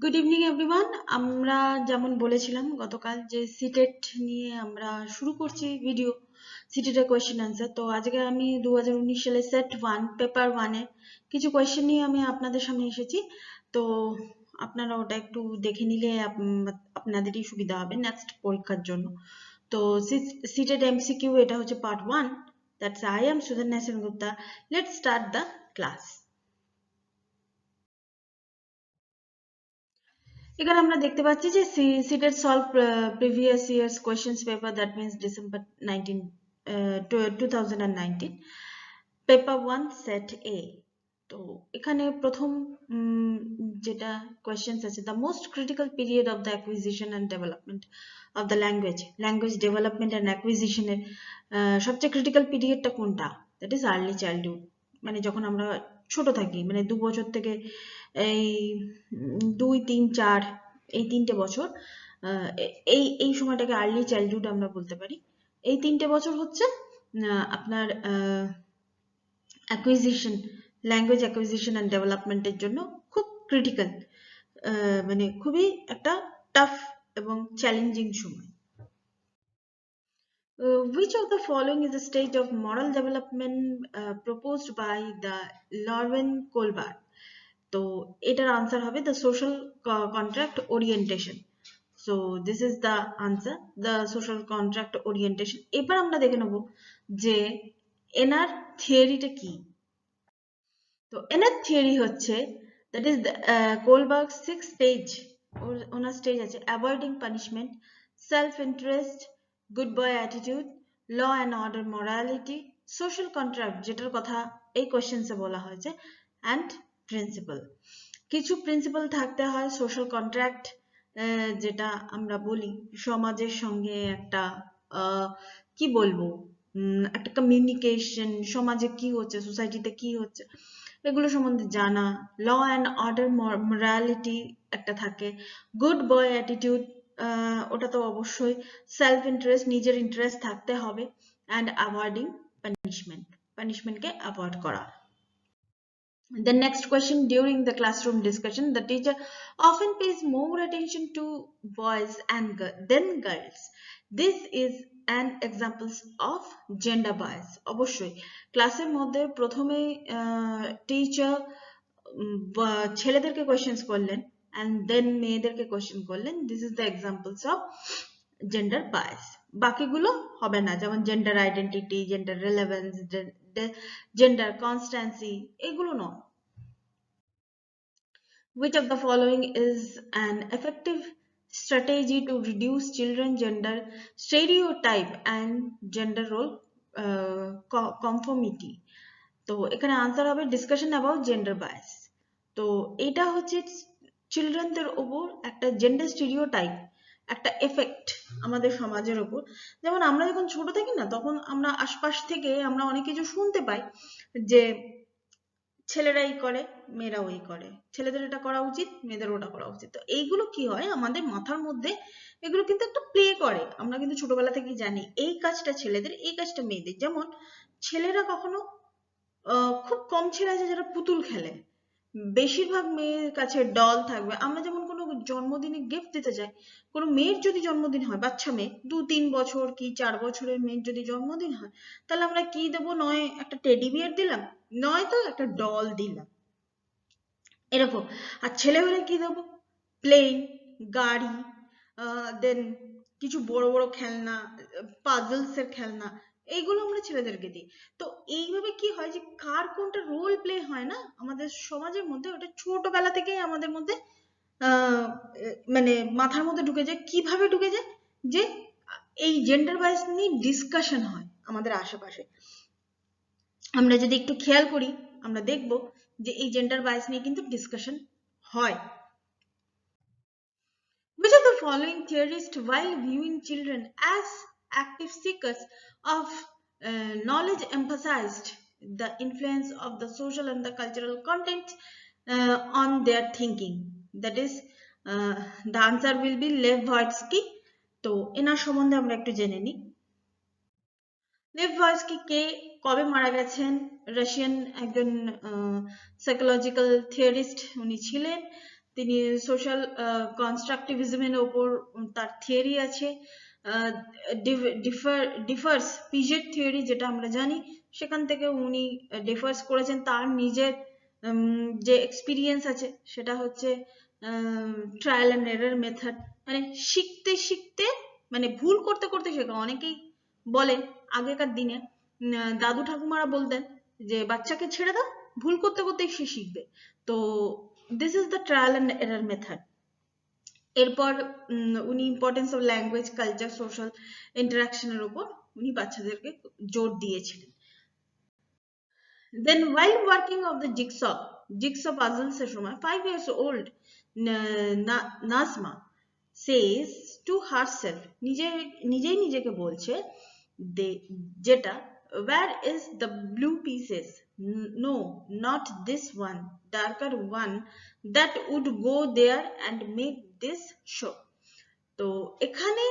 Good evening everyone. আমরা যেমন বলেছিলাম গতকাল যে সিটেট নিয়ে আমরা শুরু করছি ভিডিও, সিটেটের কোয়েশ্চেন অ্যান্সার। তো আজকে আমি 2019 সালে সেট 1 পেপার 1 এর কিছু কোয়েশ্চেন নিয়ে আমি আপনাদের সামনে এসেছি। তো আপনারা ওটা একটু দেখে নিলে আপনাদেরই সুবিধা হবে নেক্সট পরীক্ষার জন্য। তো সিটেট এমসিকিউ এটা হচ্ছে part 1। That's I am Sudhanya Sengupta. Let's start the class. এখানে আমরা দেখতে পাচ্ছি যে CTET solve previous years questions paper, that means December 2019 paper 1 set A. তো এখানে প্রথম যেটা কোয়েশ্চেন্স আছে, the most critical period of the acquisition and development of the language development and অ্যাকুইজিশনের সবচেয়ে ক্রিটিক্যাল পিরিয়ডটা কোনটা? দ্যাট ইজ আর্লি চাইল্ডহুড, মানে যখন আমরা ছোট থাকি, মানে 2 বছর থেকে এই 2, 3, 4 এই 3টে বছর, এই সময়টাকে আর্লি চাইল্ডহুড আমরা বলতে পারি। এই 3টে বছর হচ্ছে আপনার অ্যাকুইজিশন, ল্যাঙ্গুয়েজ অ্যাকুইজিশন অ্যান্ড ডেভেলপমেন্টের জন্য খুব ক্রিটিক্যাল, মানে খুবই একটা টাফ এবং চ্যালেঞ্জিং সময়। Which of the following is a stage of moral development proposed by the Lorwen Kolbar? তো এটার আনসার হবে the social contract orientation. So this is the answer, the social contract orientation. এবার আমরা দেখে নেব যে এনার থিওরিটা কি। তো এনার থিওরি হচ্ছে দ্যাট ইজ কোলবার্গ 6 স্টেজ, ওনার স্টেজ আছে avoiding punishment, self interest, good boy attitude, law and order morality, social contract যেটার কথা এই কোয়েশ্চেন্সে বলা হয়েছে, অ্যান্ড প্রিন্সিপাল। কিছু প্রিন্সিপাল থাকতে হয়, সোশ্যাল কন্ট্রাক্ট যেটা আমরা বলি সমাজের সঙ্গে একটা কি বলবো, একটা কমিউনিকেশন, সমাজে কি হচ্ছে, সোসাইটিতে কি হচ্ছে এগুলো সম্বন্ধে জানা। ল অ্যান্ড অর্ডার মোরালিটি একটা থাকে। গুড বয় অ্যাটিটিউড, ওটা তো অবশ্যই। সেলফ ইন্টারেস্ট, নিজের ইন্টারেস্ট থাকতে হবে। অ্যান্ড অ্যাভয়েডিং পানিশমেন্টকে অ্যাভয়েড করা। The next question, during the classroom discussion, the teacher often pays more attention to boys than girls. This is an example of gender bias. অবশ্যই ক্লাসের মধ্যে প্রথমে টিচার ছেলেদেরকে questions করলেন and then মেয়েদেরকে question করলেন। This is the examples of gender bias. বাকিগুলো হবে না, যেমন gender identity, gender relevance, gender constancy, এগুলো নয়। Which of the following is an effective strategy to reduce children gender stereotype and gender role conformity? তো এখানে answer হবে discussion about gender bias. তো এটা হচ্ছে চিলড্রেনদের ওপর একটা জেন্ডার স্টিরিওটাইপ, একটা এফেক্ট আমাদের সমাজের ওপর। যেমন আমরা যখন ছোট থাকি না, তখন আমরা আশপাশ থেকে আমরা অনেক কিছু শুনতে পাই যে ছেলেরা এই করে, মেয়েরা ওই করে, ছেলেদের এটা করা উচিত, মেয়েদের ওটা করা উচিত। তো এইগুলো কি হয় আমাদের মাথার মধ্যে, এগুলো কিন্তু একটা প্লে করে। আমরা কিন্তু ছোটবেলা থেকেই জানি এই কাজটা ছেলেদের, এই কাজটা মেয়েদের। যেমন ছেলেরা কখনো খুব কম ছেলে আছে যারা পুতুল খেলে, বেশিরভাগ মেয়ের কাছে ডল থাকবে। আমরা যেমন কোনো জন্মদিনে গিফট দিতে যাই, কোনো মেয়ের যদি জন্মদিন হয়, বাচ্চা মেয়ে 2-3 বছর কি 4 বছরের মেয়ের যদি জন্মদিন হয়, তাহলে আমরা কি দেবো? নয় একটা টেডি বিয়ার দিলাম, নয়তো একটা ডল দিলাম, এরকম। আর ছেলে হলে কি দেবো? প্লেন, গাড়ি, দেন কিছু বড় বড় খেলনা, পাজলস এর খেলনা, এইগুলো আমরা ছেলেদেরকে দিই। তো এইভাবে কি হয় যে কার কোনটা রোল প্লে হয় না আমাদের সমাজের মধ্যে, ওটা ছোটবেলা থেকেই আমাদের মধ্যে মানে মাথার মধ্যে ঢুকে যায়। কিভাবে ঢুকে যায়? যে এই জেন্ডার বায়াস নিয়ে ডিসকাশন হয় আমাদের আশেপাশে। আমরা যদি একটু খেয়াল করি, আমরা দেখব যে এই জেন্ডার বায়াস নিয়ে কিন্তু ডিসকাশন হয়। Which of the following theorists, while viewing children as active seekers of knowledge, emphasized the influence of the social and the cultural content on their thinking? That is, the answer will be Lev Vygotsky. তো এনার সম্বন্ধে আমরা একটু জেনে নিই। Lev ভয়স্কি কে, কবে মারা গেছেন? রাশিয়ান একজন সাইকোলজিক্যাল থিওরিস্ট উনি ছিলেন। তিনি সোশ্যাল কনস্ট্রাকটিভিজমের ওপর তার থিওরি আছে, ডিফার্স পিজেট থিওরি যেটা আমরা জানি, সেখান থেকে উনি ডিফার্স করেছেন। তার নিজের যে এক্সপিরিয়েন্স আছে সেটা হচ্ছে ট্রায়াল অ্যান্ড এরর মেথড, মানে শিখতে শিখতে, মানে ভুল করতে করতে শেখা। অনেকেই বলেন আগেকার দিনে দাদু ঠাকুমারা বলতেন যে বাচ্চাকে ছেড়ে দাও, ভুল করতে করতেই সে শিখবে। তো this is the trial and error method. এরপর উনি importance of language, culture, social ইন্টারাকশনের উপর উনি বাচ্চাদেরকে জোর দিয়েছিলেন। Then while working of the jigsaw puzzles এর সময় 5 years old Nazma says to herself, নিজেই নিজেকে বলছে যেটা, where is the blue pieces, no not this one, darker one that would go there and make this show. তো এখানে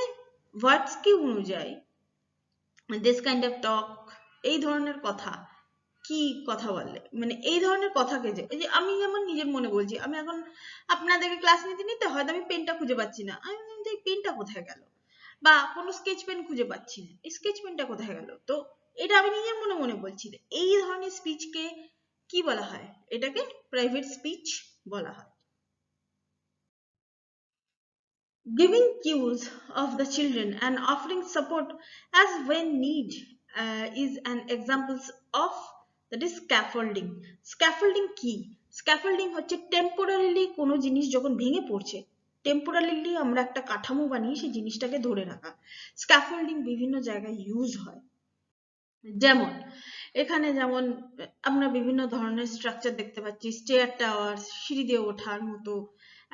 ওয়ার্ডস কি অনুযায়ী this kind of talk, এই ধরনের কথা, কি কথা বললে, মানে এই ধরনের কথাকে যে, এই যে আমি যেমন নিজের মনে বলছি, আমি এখন আপনাদেরকে ক্লাস নিতে নিতে হয়তো আমি পেনটা খুঁজে পাচ্ছি না, আমি বলছি এই পেনটা কোথায় গেল, বা কোনো স্কেচ পেন খুঁজে পাচ্ছি না, এই স্কেচ পেনটা কোথায় গেল। তো এটা আমি নিজের মনে মনে বলছি। এই ধরনের স্পিচকে কি বলা হয়? এটাকে প্রাইভেট স্পিচ বলা হয়। Giving cues of the children and offering support as when need is an examples of, that is scaffolding. Scaffolding কি? Scaffolding হচ্ছে টেম্পোরারিলি কোনো জিনিস যখন ভেঙে পড়ছে, টেম্পোরারিলি আমরা একটা কাঠামো বানিয়ে সেই জিনিসটাকে ধরে রাখা। স্ক্যাফোল্ডিং বিভিন্ন জায়গায় ইউজ হয়। যেমন এখানে যেমন আমরা বিভিন্ন ধরনের স্ট্রাকচার দেখতে পাচ্ছি, স্টেয়ার টাওয়ার, সিঁড়ি দিয়ে ওঠার মতো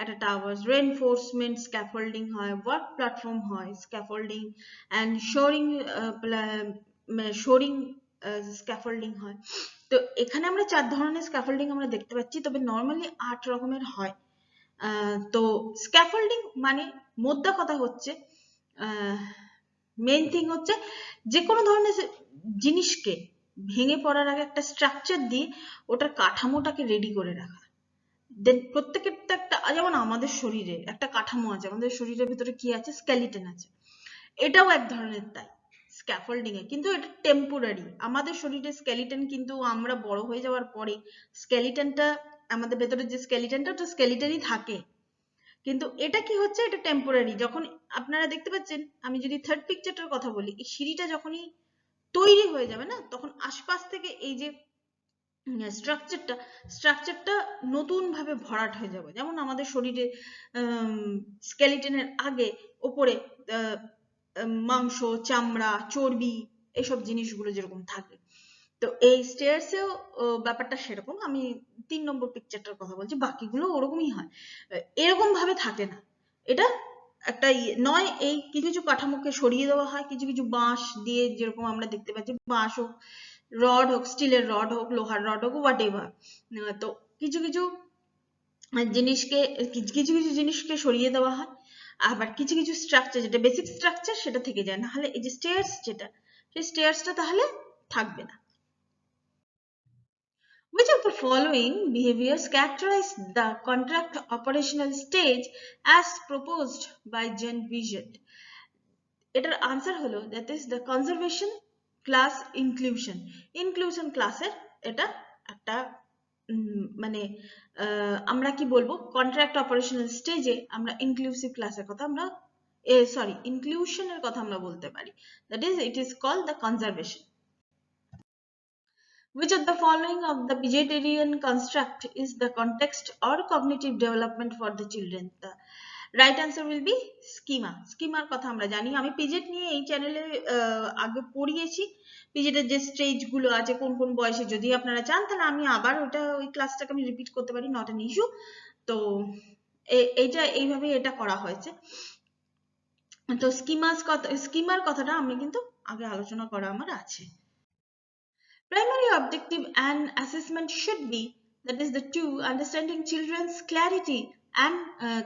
একটা টাওয়ার, রেনফোর্সমেন্ট স্ক্যাফোল্ডিং হয়, ওয়ার্ক প্ল্যাটফর্ম হয় স্ক্যাফোল্ডিং, অ্যান্ড শোরিং স্ক্যাফোল্ডিং হয়। তো এখানে আমরা 4 ধরনের স্ক্যাফোল্ডিং আমরা দেখতে পাচ্ছি, তবে নর্মালি 8 রকমের হয়। তো স্ক্যাফোল্ডিং মানে মোদ্দা কথা হচ্ছে, মেইন থিং হচ্ছে যে কোনো ধরনের জিনিসকে ভেঙে পড়ার আগে একটা স্ট্রাকচার দিয়ে ওটার কাঠামোটাকে রেডি করে রাখা। দেন প্রত্যেকের তো একটা, যেমন আমাদের শরীরে একটা কাঠামো আছে, আমাদের শরীরের ভিতরে কি আছে? স্কেলিটন আছে। এটাও এক ধরনের তাই স্ক্যাফোল্ডিং এ, কিন্তু এটা টেম্পোরারি। আমাদের শরীরে স্কেলিটন, কিন্তু আমরা বড় হয়ে যাওয়ার পরে স্কেলিটনটা, আমাদের ভেতরে যে স্কেলিটনটা, ওটা স্কেলিটনই থাকে। কিন্তু এটা কি হচ্ছে? এটা টেম্পোরারি। যখন আপনারা দেখতে পাচ্ছেন, আমি যদি থার্ড পিকচারটার কথা বলি, এই সিঁড়িটা যখনই তৈরি হয়ে যাবে না, তখন আশপাশ থেকে এই যে স্ট্রাকচারটা নতুন ভাবে ভরাট হয়ে যাবে। যেমন আমাদের শরীরে স্কেলিটনের আগে ওপরে মাংস, চামড়া, চর্বি, এসব জিনিসগুলো যেরকম থাকে, তো এই স্টেয়ার্সেও ব্যাপারটা সেরকম। আমি 3 নম্বর পিকচারটার কথা বলছি, বাকিগুলো ওরকমই হয়, এরকম ভাবে থাকে না। এটা একটা নয়, এই কিছু কিছু কাঠামোকে সরিয়ে দেওয়া হয়, কিছু কিছু বাঁশ দিয়ে, যেরকম আমরা দেখতে পাচ্ছি, বাঁশ হোক, রড হোক, স্টিলের রড হোক, লোহার রড হোক, হোয়াট এভার। তো কিছু কিছু জিনিসকে সরিয়ে দেওয়া হয়, আবার কিছু কিছু স্ট্রাকচার, যেটা বেসিক স্ট্রাকচার, সেটা থেকে যায়। না হলে এই যে স্টেয়ার্স, যেটা সেই স্টেয়ার্সটা তাহলে থাকবে না। Which of the following behaviors characterize the contract operational stage as proposed by Gen Vision? এটার আনসার হলো, that is the conservation class inclusion. Inclusion ক্লাসের এটা একটা মানে আমরা কি বলবো, কন্ট্রাক্ট অপারেশনাল স্টেজে আমরা ইনক্লুসিভ ক্লাসের কথা আমরা ইনক্লুশনের কথা আমরা বলতে পারি। that is, it is called the conservation. Which of the following of the Piagetian construct is the context or cognitive development for the children? The right answer will be schema. Schema কথা আমরা জানি, আমি পিজেট নিয়ে এই চ্যানেলে আগে পড়িয়েছি। পিজেটের যে stage গুলো আছে, কোন কোন বয়সে, যদি আপনারা চান তাহলে আমি আবার ওই ক্লাসটাকে আমি রিপিট করতে পারি, নট অ্যান ইস্যু। তো এইটা এইভাবে এটা করা হয়েছে। তো স্কিমার কথাটা আমি কিন্তু আগে আলোচনা করা আমার আছে। Primary objective and assessment should be, that is the two, understanding children's clarity and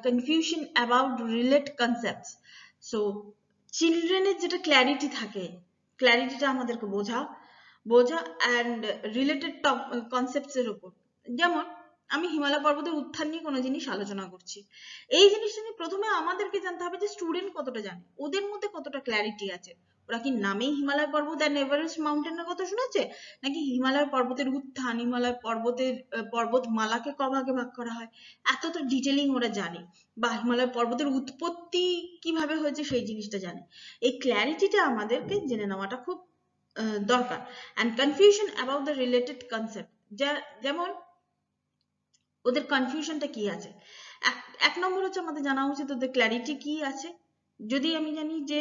confusion about relate concepts. So children এর যেটা clarity থাকে, clarityটা আমাদেরকে বোঝা and related concepts এর উপর। যেমন আমি হিমালয় পর্বতের উত্থান নিয়ে কোনো জিনিস আলোচনা করছি। এই জিনিসটা নিয়ে প্রথমে আমাদেরকে জানতে হবে যে স্টুডেন্ট কতটা জানে, ওদের মধ্যে কতটা ক্ল্যারিটি আছে। ওরা কি নামেই হিমালয় পর্বত আর এভারেস্ট মাউন্টেনের কথা শুনেছে, নাকি হিমালয় পর্বতের উত্থান, হিমালয় পর্বতের পর্বতমালাকে ক ভাগে ভাগ করা হয় এতটা ডিটেলিং ওরা জানে, বা হিমালয় পর্বতের উৎপত্তি কিভাবে হয়েছে সেই জিনিসটা জানে। এই ক্ল্যারিটিটা আমাদেরকে জেনে নেওয়াটা খুব দরকার। And confusion about the related concept, যেমন ওদের কনফিউশনটা কি আছে। এক নম্বর হচ্ছে আমাদের জানা উচিত ওদের ক্ল্যারিটি কি আছে। যদি আমি জানি যে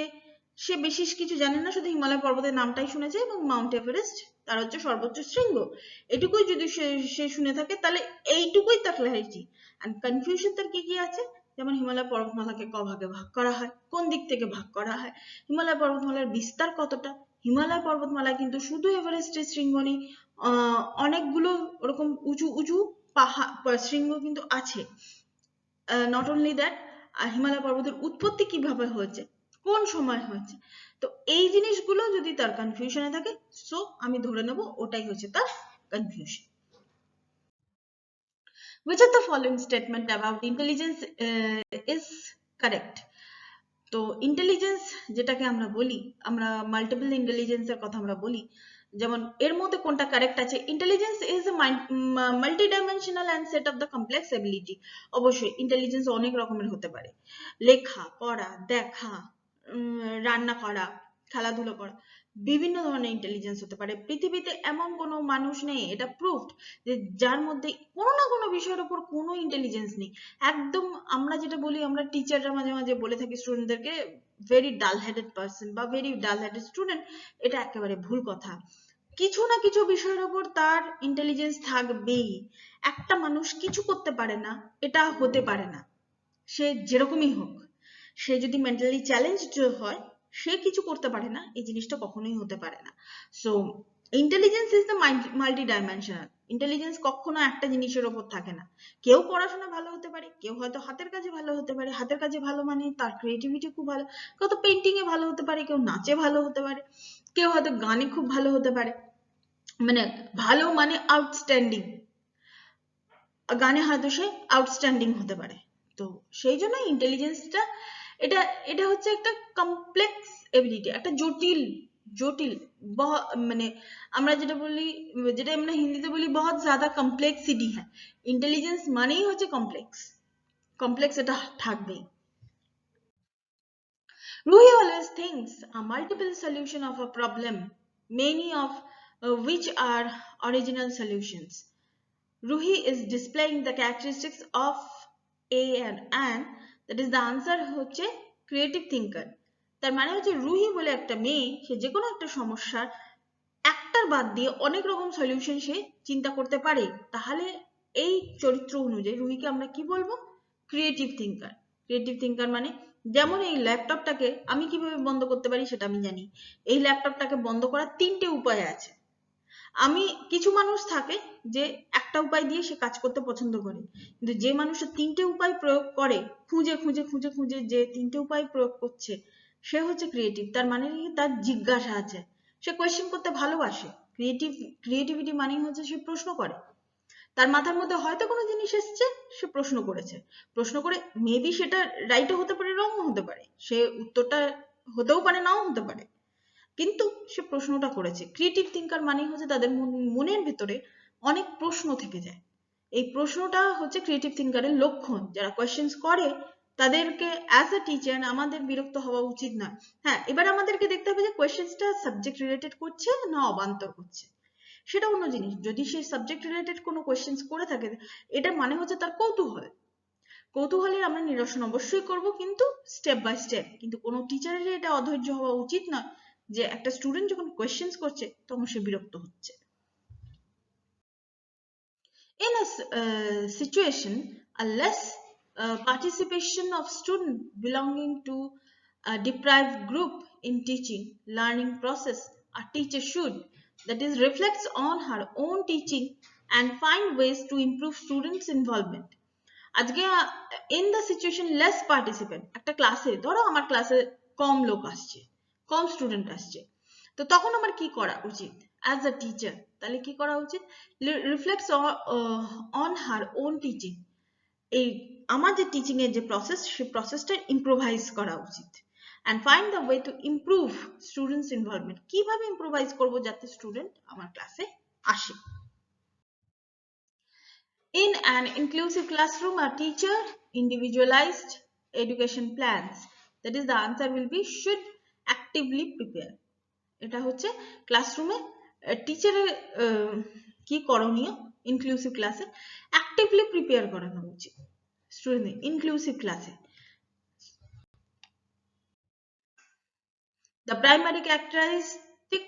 সে বিশেষ কিছু জানে না, শুধু হিমালয় পর্বতের নামটাই শুনেছে এবং মাউন্ট এভারেস্ট তার হচ্ছে সর্বোচ্চ শৃঙ্গ, এটুকুই যদি সে শুনে থাকে তাহলে এইটুকুই তার ক্ল্যারিটি। অ্যান্ড কনফিউশন তার কি কি আছে, যেমন হিমালয় পর্বতমালাকে ক ভাগে ভাগ করা হয়, কোন দিক থেকে ভাগ করা হয়, হিমালয় পর্বতমালার বিস্তার কতটা, হিমালয় পর্বতমালায় কিন্তু শুধু এভারেস্টের শৃঙ্গ নেই, অনেকগুলো ওরকম উঁচু উঁচু পাহাড় শৃঙ্গ কিন্তু আছে। নট অনলি দ্যাট, হিমালয় পর্বতের উৎপত্তি কিভাবে হয়েছে, কোন সময় হয়েছে। তো এই জিনিসগুলো যদি তার কনফিউশনে থাকে, সো আমি ধরে নেব ওটাই হচ্ছে তার confusion. Which of the following statement about intelligence is correct? তো ইন্টেলিজেন্স যেটাকে আমরা বলি, আমরা মাল্টিপল ইন্টেলিজেন্সের কথা আমরা বলি, যেমন এর মধ্যে কোনটা কারেক্ট আছে। Intelligence is a multi dimensional and set of the complex ability. অবশ্যই ইন্টেলিজেন্স অনেক রকমের হতে পারে, লেখা, পড়া, দেখা, রান্না করা, খেলাধুলো করা, বিভিন্ন ধরনের ইন্টেলিজেন্স হতে পারে। পৃথিবীতে এমন কোনো মানুষ নেই, এটা প্রুভড, যে যার মধ্যে কোনো না কোনো বিষয়ের উপর কোনো ইন্টেলিজেন্স নেই। একদম আমরা যেটা বলি, আমরা টিচাররা মাঝে মাঝে বলে থাকি স্টুডেন্টদেরকে ভেরি ডাল হেডেড পার্সন বা ভেরি ডাল হেডেড স্টুডেন্ট, এটা একেবারে ভুল কথা। কিছু না কিছু বিষয়ের উপর তার ইন্টেলিজেন্স থাকবেই। একটা মানুষ কিছু করতে পারে না এটা হতে পারে না, সে যেরকমই হোক। সে যদি মেন্টালি চ্যালেঞ্জড হয়, সে কিছু করতে পারে না, এই জিনিসটা কখনোই হতে পারে না। So intelligence is the multi dimensional. Intelligence কখনো একটা জিনিসের ওপর থাকে না। কেউ পড়াশোনা ভালো হতে পারে, কেউ হয়তো হাতের কাজে ভালো হতে পারে, হাতের কাজে ভালো মানে তার ক্রিয়েটিভিটি খুব ভালো, কেউ তো পেন্টিং এ ভালো হতে পারে, কেউ নাচে ভালো হতে পারে, কেউ হয়তো গানে খুব ভালো হতে পারে, মানে ভালো মানে আউটস্ট্যান্ডিং, গানে হয়তো সে আউটস্ট্যান্ডিং হতে পারে। তো সেই জন্য ইন্টেলিজেন্সটা এটা এটা হচ্ছে একটা কমপ্লেক্স এবিলিটি, একটা জটিল জটিল মানে আমরা যেটা বলি, যেটা আমরা হিন্দিতে বলি বহুত জ্যাদা কমপ্লেক্সিটি হ্যাঁ, ইন্টেলিজেন্স মানেই হচ্ছে কমপ্লেক্স, কমপ্লেক্স এটা থাকবেই। Ruhi always thinks a multiple solution of a problem, many of which are original solutions. Ruhi is displaying the characteristics of an that is the answer হচ্ছে creative thinker। তার মানে হচ্ছে রুহি বলে একটা মেয়ে, সে যে কোনো একটা সমস্যার একটার বাদ দিয়ে অনেক রকম সলিউশন সে চিন্তা করতে পারে। তাহলে এই চরিত্র অনুযায়ী রুহিকে আমরা কি বলবো? Creative thinker. ক্রিয়েটিভ থিঙ্কার মানে, যেমন এই ল্যাপটপটাকে আমি কিভাবে বন্ধ করতে পারি সেটা আমি জানি, এই ল্যাপটপটাকে বন্ধ করার 3টে উপায় আছে। আমি কিছু মানুষ থাকে যে একটা উপায় দিয়ে সে কাজ করতে পছন্দ করে, কিন্তু যে মানুষের 3টে উপায় প্রয়োগ করে, খুঁজে খুঁজে খুঁজে খুঁজে যে 3টে উপায় প্রয়োগ করছে, সে হচ্ছে ক্রিয়েটিভ। তার মানে তার জিজ্ঞাসা আছে, সে কোয়েশ্চেন করতে ভালোবাসে। ক্রিয়েটিভিটি মানেই হচ্ছে সে প্রশ্ন করে, তার মাথার মধ্যে হয়তো কোনো জিনিস এসছে, সে প্রশ্ন করেছে, প্রশ্ন করে মেবি সেটা রাইটও হতে পারে, রংও হতে পারে, সে উত্তরটা হতেও পারে, নাও হতে পারে, কিন্তু সে প্রশ্নটা করেছে। ক্রিয়েটিভ থিঙ্কার মানে হচ্ছে তাদের মনের ভেতরে অনেক প্রশ্ন থেকে যায়, এই প্রশ্নটা হচ্ছে ক্রিয়েটিভ থিঙ্কারের লক্ষণ। যারা কোয়েশ্চেন্স করে তাদেরকে অ্যাজ আ টিচার আমাদের বিরক্ত হওয়া উচিত না। হ্যাঁ, এবার আমাদেরকে দেখতে হবে যে কোয়েশ্চেন্সটা সাবজেক্ট রিলেটেড করছে না অবান্তর করছে, সেটা অন্য জিনিস। যদি সে সাবজেক্ট রিলেটেড কোনো কোয়েশ্চেন্স করে থাকে, এটা মানে হচ্ছে তার কৌতূহল। কৌতূহলের আমরা নিরসন অবশ্যই করব, কিন্তু স্টেপ বাই স্টেপ। কিন্তু কোনো টিচারের এটা অধৈর্য হওয়া উচিত নয় যে একটা স্টুডেন্ট যখন কোয়েশ্চেন্স করছে তখন সে বিরক্ত হচ্ছে। In a situation, a less participation of student belonging to a deprived group in teaching learning process, a teacher should, that is, reflects on her own teaching and find ways to improve students involvement. আজকে in the situation less participant, একটা ক্লাসে ধরো আমার ক্লাসে কম লোক আসছে, কম student আসছে, তো তখন আমার কি করা উচিত? as a teacher, তাহলে কি করা উচিত? Reflects on her own teaching. এই আমার যে টিচিং এর যে প্রসেস, সেই প্রসেসটা ইম্প্রোভাইজ করা উচিত। and find the way to improve students involvement. কিভাবে ইম্প্রোভাইজ করব যাতে স্টুডেন্ট আমার ক্লাসে আসে? In an inclusive classroom, a teacher individualized education plans. That is, the answer will be should actively prepare. এটা হচ্ছে ক্লাসরুমে টিচারের কি করণীয় ইনক্লুসিভ ক্লাসে? অ্যাক্টিভলি প্রিপেয়ার করানো উচিত স্টুডেন্টদের ইনক্লুসিভ ক্লাসে। The primary characteristic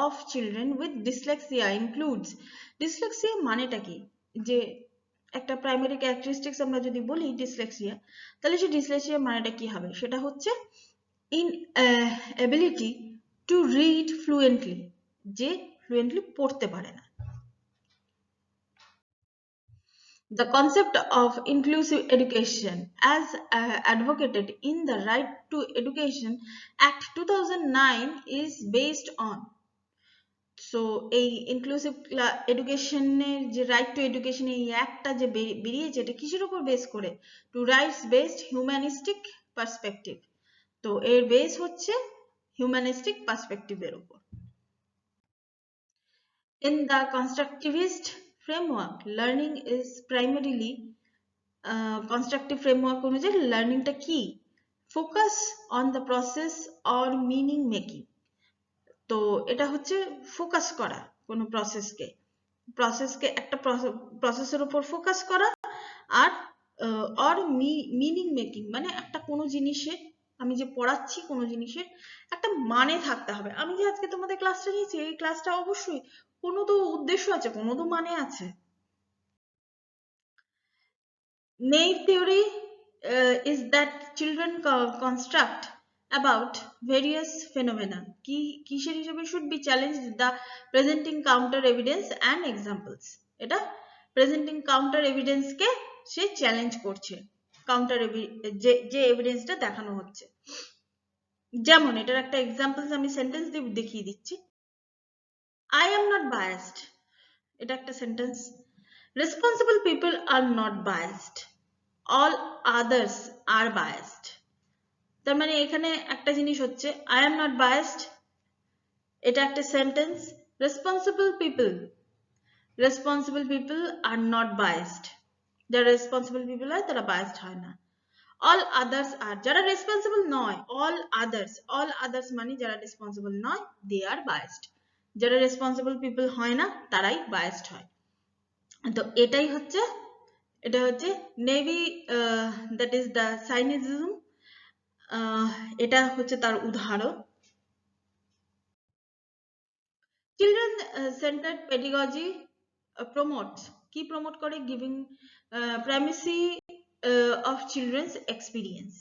of children with dyslexia includes. Dyslexia মানেটা কি? যে একটা প্রাইমারি ক্যারেক্টারিস্টিক্স আমরা যদি বলি ডিসলেক্সিয়া, তাহলে সেই ডিসলেক্সিয়া মানেটা কি হবে? সেটা হচ্ছে inability to read fluently, যে ফ্লুয়েন্টলি পড়তে পারে না। The concept of inclusive education as advocated in the Right to Education Act 2009 is based on. So এই ইনক্লুসিভ এডুকেশনের যে রাইট টু এডুকেশন এই অ্যাক্টটা যে বেরিয়েছে, এটা কিসের উপর বেস করে? To rights based humanistic perspective. তো এর বেস হচ্ছে হিউম্যানিস্টিক পার্সপেক্টিভের উপর। In the constructivist framework, learning is primarily constructive framework অনুযায়ী লার্নিংটা কি? Focus on the process or meaning making. তো এটা হচ্ছে ফোকাস করা কোনো প্রসেসকে একটা প্রসেসের উপর ফোকাস করা, আর অর মিনিং মেকিং মানে একটা কোনো জিনিসে আমি যে পড়াচ্ছি কোনো জিনিসের একটা মানে থাকতে হবে। আমি যে আজকে তোমাদের ক্লাসটা নিয়েছি, এই ক্লাসটা অবশ্যই কোনো তো উদ্দেশ্য আছে, কোনো তো মানে আছে। Naive theory is that children construct about various phenomena. কিসের হিসেবে should be challenged the presenting counter evidence and examples. এটা presenting counter evidence কে সে চ্যালেঞ্জ করছে, কাউন্টার যে এভিডেন্সটা দেখানো হচ্ছে। যেমন এটার একটা এক্সাম্পলস আমি সেন্টেন্স দিয়ে দেখিয়ে দিচ্ছি। I am not biased. এটা একটা sentence. Responsible people are not biased. All others are biased. তার মানে এখানে একটা জিনিস হচ্ছে I am not biased, এটা একটা sentence. Responsible people are not biased. যারা রেসপন্সিবল পিপল হয় তারা biased হয় না। All others are, যারা রেসপন্সিবল নয়, all others মানে যারা রেসপন্সিবল নয়, they are biased. যারা রেসপন্সিবল পিপল হয় না তারাই biased হয়। তো এটাই হচ্ছে, এটা হচ্ছে নেভি, দ্যাট ইজ দ্য সাইনিজম, এটা হচ্ছে তার উদাহরণ। চিলড্রেন সেন্টার্ড পেডাগজি প্রমোটস, কি প্রমোট করে? Giving primacy of children's experience,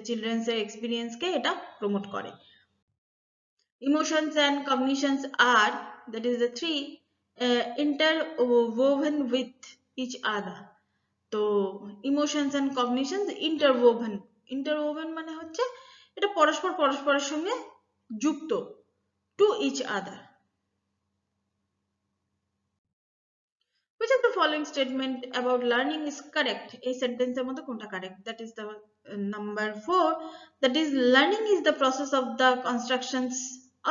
children's এর এক্সপিরিয়েন্স কে এটা প্রমোট করে। Emotions and cognitions are, that is the three, interwoven with each other. তো ইমোশনস এন্ড কগনিশনস ইন্টারওভেন মানে হচ্ছে এটা পরস্পরের সঙ্গে যুক্ত, to each other. Which of the following statement about learning is correct? এই সেন্টেন্সের মধ্যে কোনটা correct? That is the number 4, that is learning is the process of the constructions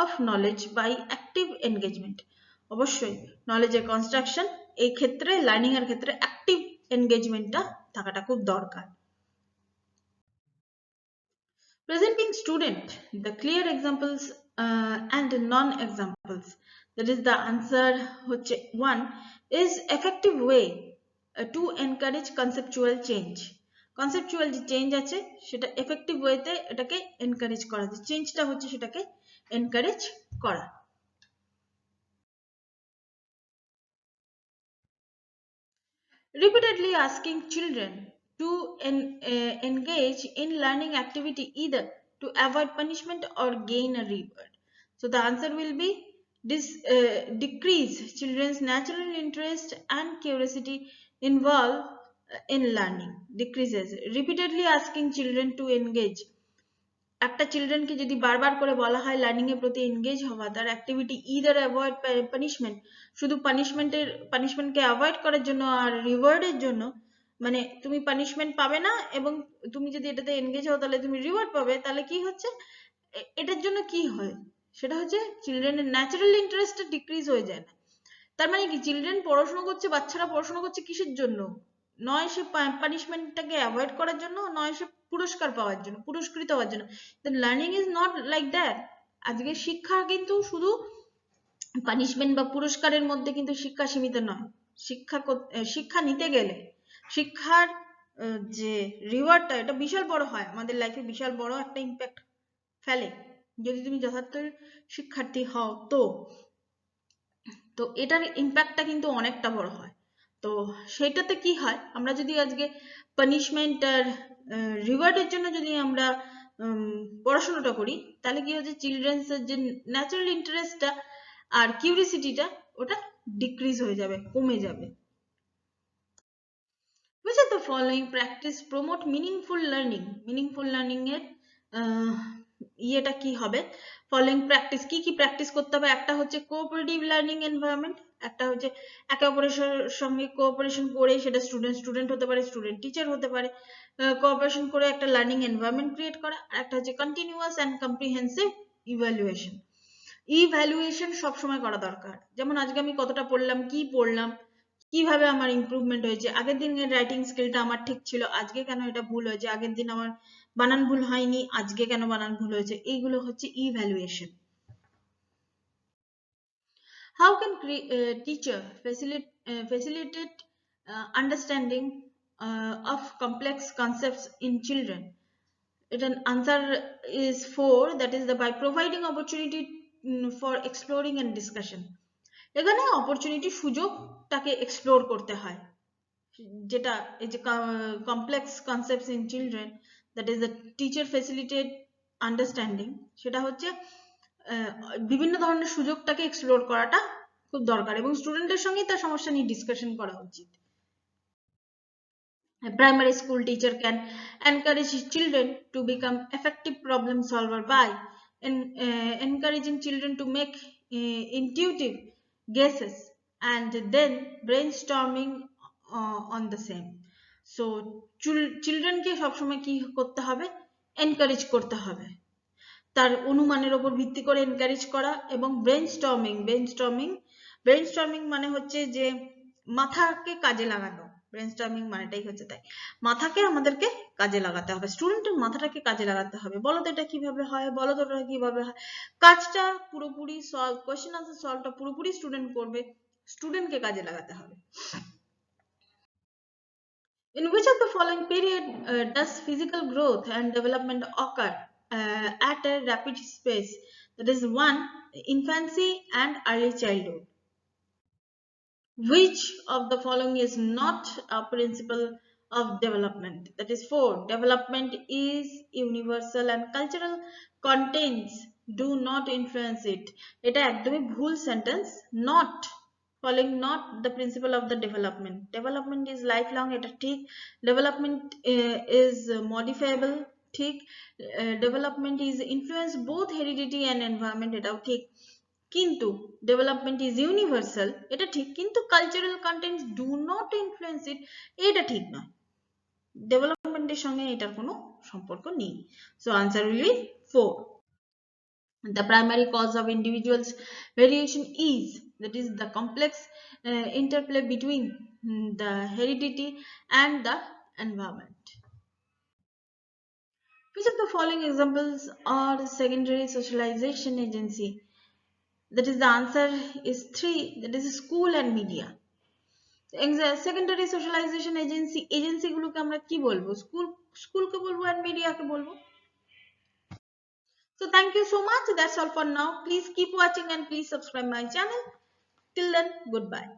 of knowledge by active engagement. অবশ্যই নলেজের construction এই ক্ষেত্রে, learning এর ক্ষেত্রে অ্যাক্টিভ এনগেজমেন্টটা থাকাটা খুব দরকার। Presenting student the clear examples and non-examples, that is the answer হচ্ছে 1 is effective way to encourage conceptual change. Conceptual যে চেঞ্জ আছে সেটা এফেক্টিভ ওয়েতে এটাকে এনকারেজ করা, যে চেঞ্জটা হচ্ছে সেটাকে এনকারেজ করা। Repeatedly asking children to engage in learning activity either to avoid punishment or gain a reward. So the answer will be decrease children's natural interest and curiosity involved in learning. Decreases. Repeatedly asking children to engage একটা চিলড্রেনকে যদি বারবার করে বলা হয় learning এর প্রতি engage হওয়া, তার অ্যাক্টিভিটি ইদার অ্যাভয়েড পানিশমেন্ট, শুধু পানিশমেন্টকে অ্যাভয়েড করার জন্য আর রিওয়ার্ডের জন্য, মানে তুমি পানিশমেন্ট পাবে না এবং তুমি যদি এটাতে এনগেজ হও তাহলে তুমি রিওয়ার্ড পাবে, তাহলে কি হচ্ছে এটার জন্য কি হয়, সেটা হচ্ছে চিলড্রেনের ন্যাচারাল ইন্টারেস্টটা ডিক্রিজ হয়ে যায় না। তার মানে কি চিলড্রেন পড়াশোনা করছে, বাচ্চারা পড়াশোনা করছে কিসের জন্য? নয় সে পানিশমেন্টটাকে অ্যাভয়েড করার জন্য, নয় সে পুরস্কার পাওয়ার জন্য, পুরস্কৃত হওয়ার জন্য। Learning is not like that. আজকে শিক্ষা কিন্তু শুধু পানিশমেন্ট বা পুরস্কারের মধ্যে কিন্তু শিক্ষা সীমিত নয়। শিক্ষা নিতে গেলে শিক্ষার যে রিওয়ার্ডটা, এটা বিশাল বড় হয়, আমাদের লাইফে বিশাল বড় একটা ইম্প্যাক্ট ফেলে যদি তুমি যথার্থ শিক্ষার্থী হও। তো এটার ইম্প্যাক্টটা কিন্তু অনেকটা বড় হয়। তো সেটাতে কি হয়, আমরা যদি আজকে পানিশমেন্ট আর রিওয়ার্ডের জন্য যদি আমরা পড়াশোনাটা করি, তাহলে কি হচ্ছে চিলড্রেন্স এর যে ন্যাচারাল ইন্টারেস্টটা আর কিউরিসিটিটা ওটা ডিক্রিজ হয়ে যাবে, কমে যাবে। Which of the following practice promote meaningful learning? Meaningful learning এর ইয়েটা কি হবে? ফলোইং প্র্যাকটিস কি কি প্র্যাকটিস করতে হবে? একটা হচ্ছে কোঅপারেটিভ লার্নিং এনভায়রনমেন্ট, একটা হচ্ছে একে অপরের সঙ্গে কোঅপারেশন করে, সেটা স্টুডেন্ট হতে পারে, স্টুডেন্ট টিচার হতে পারে, কোঅপারেশন করে একটা লার্নিং এনভায়রনমেন্ট ক্রিয়েট করা। আর একটা হচ্ছে continuous and comprehensive evaluation. Evaluation সবসময় করা দরকার। যেমন আজকে আমি কতটা পড়লাম, কি পড়লাম, কিভাবে আমার ইমপ্রুভমেন্ট হয়েছে, আগের দিনের রাইটিং স্কিলটা আমার ঠিক ছিল, আজকে কেন এটা ভুল হয়েছে, আগের দিন আমার বানান ভুল হয়নি, আজকে কেন বানান ভুল হয়েছে, এইগুলো হচ্ছে evaluation. How can teacher facilitate understanding of complex concepts in children? It an answer is 4, that is by providing opportunity for exploring and discussion. এখানে অপরচুনিটি, সুযোগটাকে এক্সপ্লোর করতে হয়, যেটা এই যে complex concepts in children, that is the teacher facilitate understanding, সেটা হচ্ছে বিভিন্ন ধরনের সুযোগটাকে এক্সপ্লোর করাটা খুব দরকার এবং স্টুডেন্টের সঙ্গেই তার সমস্যা নিয়ে ডিসকাশন করা উচিত। A primary school teacher can encourage children to become effective problem solver by encouraging children to make intuitive guesses and then brainstorming on the same. So children কে সবসময় কি করতে হবে? এনকারেজ করতে হবে, তার অনুমানের উপর ভিত্তি করে এনকারেজ করা, এবং ব্রেনস্টর্মিং মানে হচ্ছে যে মাথাকে কাজে লাগানো। ব্রেনস্টর্মিং মানেটাই হচ্ছে তাই, মাথাকে আমাদেরকে কাজে লাগাতে হবে, স্টুডেন্টের মাথাটাকে কাজে লাগাতে হবে। বলো তো এটা কিভাবে হয়, বলো তো এটা কিভাবে হয়। কাজটা পুরোপুরি সলভ, কোয়েশ্চেন আনসার সলভটা পুরোপুরি স্টুডেন্ট করবে, স্টুডেন্টকে কাজে লাগাতে হবে। In which of the following period does physical growth and development occur at a rapid pace? That is 1, infancy and early childhood. Which of the following is not a principle of development? That is 4, development is universal and cultural contents do not influence it. এটা একদমই ভুল sentence. not following not the principle of the development is lifelong, এটা ঠিক। development is modifiable, ঠিক। development is influence both heredity and environment, এটাও ঠিক। কিন্তু development is universal, এটা ঠিক, কিন্তু cultural contents do not influence it, এটা ঠিক নয়। ডেভেলপমেন্টের সঙ্গে এটার কোনো সম্পর্ক নেই। So answer will be 4. The primary cause of individuals variation is, that is the complex interplay between the heredity and the environment. Which of the following examples are secondary socialization agency? That is the answer is 3, that is school and media. Secondary socialisation agency গুলোকে আমরা কি বলবো? স্কুলকে বলবো and মিডিয়াকে বলবো। So thank you so much, that's all for now. Please keep watching and please subscribe my channel. Till then, goodbye.